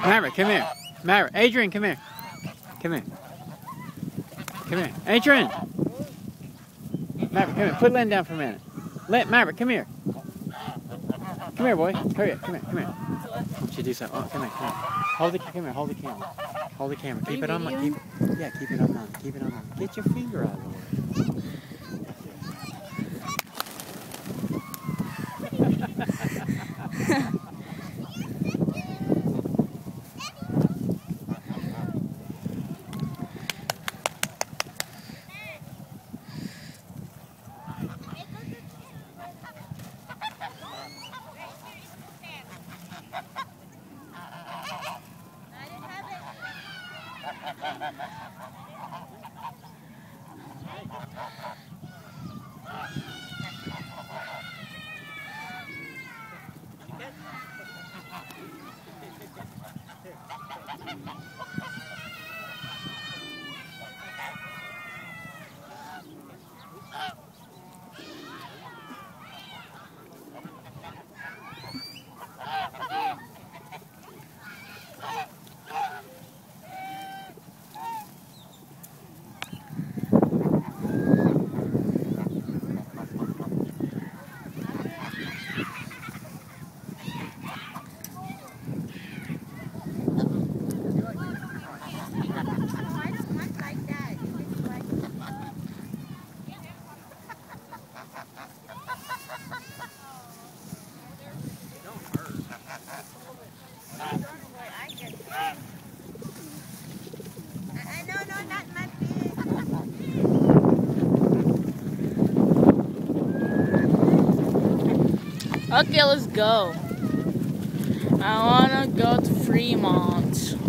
Maverick, come here. Maverick, Adrian, come here. Come here. Come here. Adrian! Maverick, come here. Put Lynn down for a minute. Maverick, come here. Come here, boy. Hurry up. Come here. Come here. Why don't you do something? Oh, come here. Come here. Hold the camera. Hold the camera. Hold the camera. Keep it on my. Keep it on mine. Keep it on mine. Get your finger out of the way. Okay, let's go. I wanna go to Fremont.